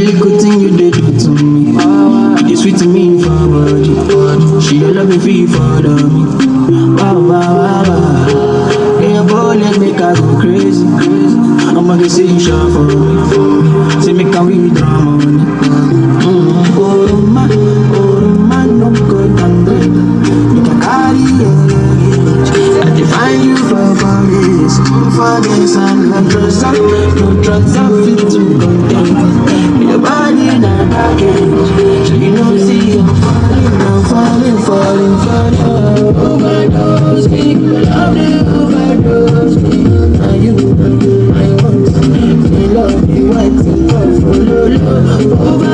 Every good thing you did do to me, you sweet to me for body. She a love me free for me. Wow, wow, wow, wow. Yeah, boy, let me go crazy, crazy. I'ma get say you sure for me. Say me can withdraw money. Oh man, no good and great. You can carry it. I define you for this and no trust, I fit to contain. Your body in a package, so you know see I'm falling. Overdose me, love you, overdose me. Now you, I want me love you, I think I follow.